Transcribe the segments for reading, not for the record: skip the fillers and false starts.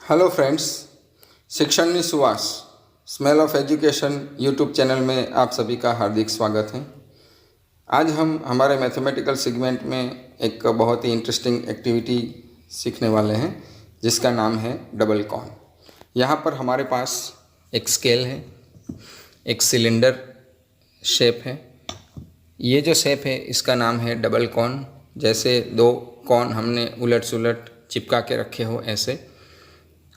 Hello friends, शिक्षण सुवास smell of education YouTube channel में आप सभी का हार्दिक स्वागत है। आज हम हमारे मैथमेटिकल सेगमेंट में एक बहुत ही इंटरेस्टिंग एक्टिविटी सीखने वाले हैं जिसका नाम है डबल कॉन। यहाँ पर हमारे पास एक स्केल है, एक सिलेंडर शेप है। ये जो शेप है इसका नाम है डबल कॉन। जैसे दो कॉन हमने उलट सुलट चिपका के रखे हो ऐसे,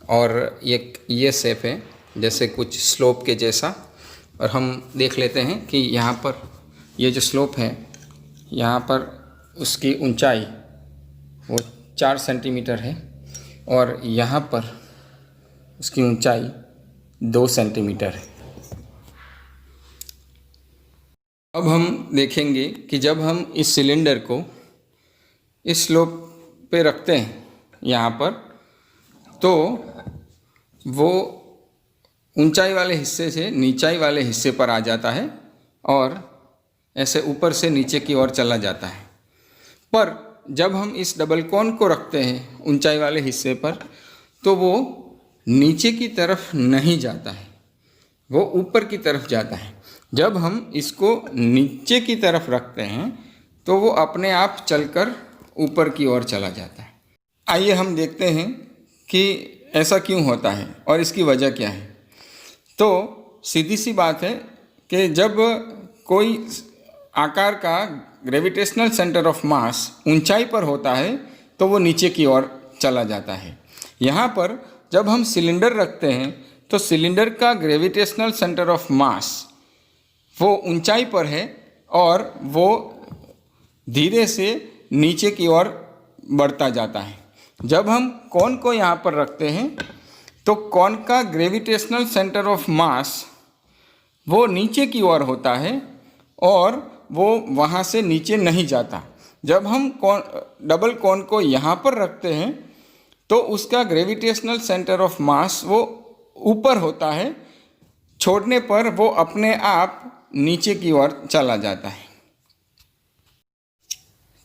और ये शेप है जैसे कुछ स्लोप के जैसा। और हम देख लेते हैं कि यहाँ पर ये जो स्लोप है, यहाँ पर उसकी ऊंचाई वो 4 सेंटीमीटर है और यहाँ पर उसकी ऊंचाई 2 सेंटीमीटर है। अब हम देखेंगे कि जब हम इस सिलेंडर को इस स्लोप पे रखते हैं यहाँ पर, तो वो ऊंचाई वाले हिस्से से नीचाई वाले हिस्से पर आ जाता है और ऐसे ऊपर से नीचे की ओर चला जाता है। पर जब हम इस डबल कॉन को रखते हैं ऊंचाई वाले हिस्से पर, तो वो नीचे की तरफ नहीं जाता है, वो ऊपर की तरफ जाता है। जब हम इसको नीचे की तरफ रखते हैं तो वो अपने आप चलकर ऊपर की ओर चला जाता है। आइए हम देखते हैं कि ऐसा क्यों होता है और इसकी वजह क्या है। तो सीधी सी बात है कि जब कोई आकार का ग्रेविटेशनल सेंटर ऑफ मास ऊंचाई पर होता है तो वो नीचे की ओर चला जाता है। यहाँ पर जब हम सिलेंडर रखते हैं तो सिलेंडर का ग्रेविटेशनल सेंटर ऑफ मास वो ऊंचाई पर है और वो धीरे से नीचे की ओर बढ़ता जाता है। जब हम कॉन को यहाँ पर रखते हैं तो कॉन का ग्रेविटेशनल सेंटर ऑफ मास वो नीचे की ओर होता है और वो वहाँ से नीचे नहीं जाता। जब हम डबल कॉन को यहाँ पर रखते हैं तो उसका ग्रेविटेशनल सेंटर ऑफ मास वो ऊपर होता है, छोड़ने पर वो अपने आप नीचे की ओर चला जाता है।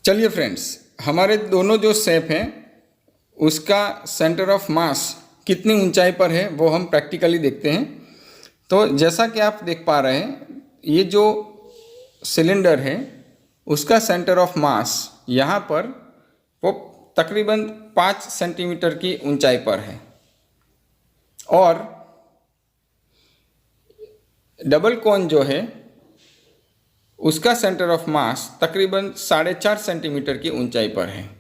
चलिए फ्रेंड्स, हमारे दोनों जो शेप हैं उसका सेंटर ऑफ मास कितनी ऊंचाई पर है वो हम प्रैक्टिकली देखते हैं। तो जैसा कि आप देख पा रहे हैं, ये जो सिलेंडर है उसका सेंटर ऑफ मास यहाँ पर वो तकरीबन 5 सेंटीमीटर की ऊंचाई पर है और डबल कॉन जो है उसका सेंटर ऑफ मास तकरीबन 4.5 सेंटीमीटर की ऊंचाई पर है।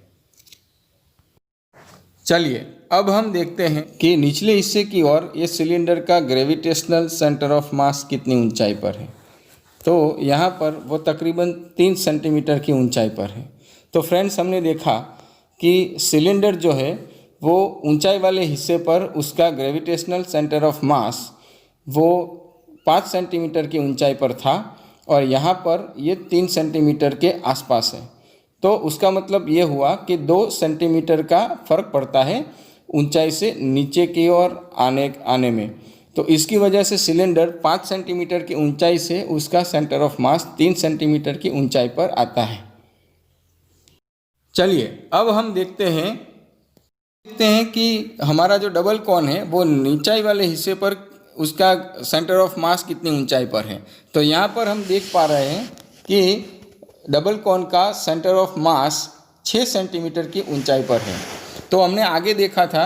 चलिए अब हम देखते हैं कि निचले हिस्से की ओर ये सिलेंडर का ग्रेविटेशनल सेंटर ऑफ मास कितनी ऊंचाई पर है। तो यहाँ पर वो तकरीबन 3 सेंटीमीटर की ऊंचाई पर है। तो फ्रेंड्स, हमने देखा कि सिलेंडर जो है वो ऊंचाई वाले हिस्से पर उसका ग्रेविटेशनल सेंटर ऑफ मास वो 5 सेंटीमीटर की ऊंचाई पर था और यहाँ पर ये 3 सेंटीमीटर के आसपास है। तो उसका मतलब ये हुआ कि 2 सेंटीमीटर का फ़र्क पड़ता है ऊंचाई से नीचे की ओर आने में। तो इसकी वजह से सिलेंडर 5 सेंटीमीटर की ऊंचाई से उसका सेंटर ऑफ मास 3 सेंटीमीटर की ऊंचाई पर आता है। चलिए अब हम देखते हैं कि हमारा जो डबल कॉन है वो नीचाई वाले हिस्से पर उसका सेंटर ऑफ मास कितनी ऊंचाई पर है। तो यहाँ पर हम देख पा रहे हैं कि डबल कॉन का सेंटर ऑफ मास 6 सेंटीमीटर की ऊंचाई पर है। तो हमने आगे देखा था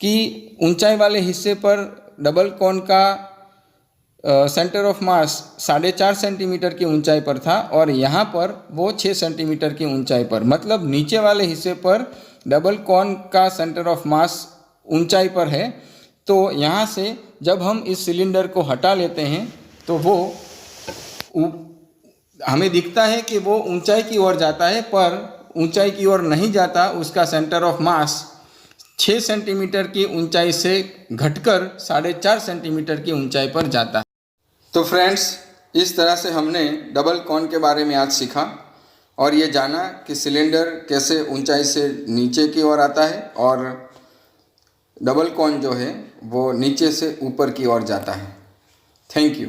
कि ऊंचाई वाले हिस्से पर डबल कॉन का सेंटर ऑफ मास 4.5 सेंटीमीटर की ऊंचाई पर था और यहाँ पर वो 6 सेंटीमीटर की ऊंचाई पर, मतलब नीचे वाले हिस्से पर डबल कॉन का सेंटर ऑफ मास ऊंचाई पर है। तो यहाँ से जब हम इस सिलेंडर को हटा लेते हैं तो वो हमें दिखता है कि वो ऊंचाई की ओर जाता है, पर ऊंचाई की ओर नहीं जाता। उसका सेंटर ऑफ मास 6 सेंटीमीटर की ऊंचाई से घटकर 4.5 सेंटीमीटर की ऊंचाई पर जाता है। तो फ्रेंड्स, इस तरह से हमने डबल कॉन के बारे में आज सीखा और ये जाना कि सिलेंडर कैसे ऊंचाई से नीचे की ओर आता है और डबल कॉन जो है वो नीचे से ऊपर की ओर जाता है। Thank you.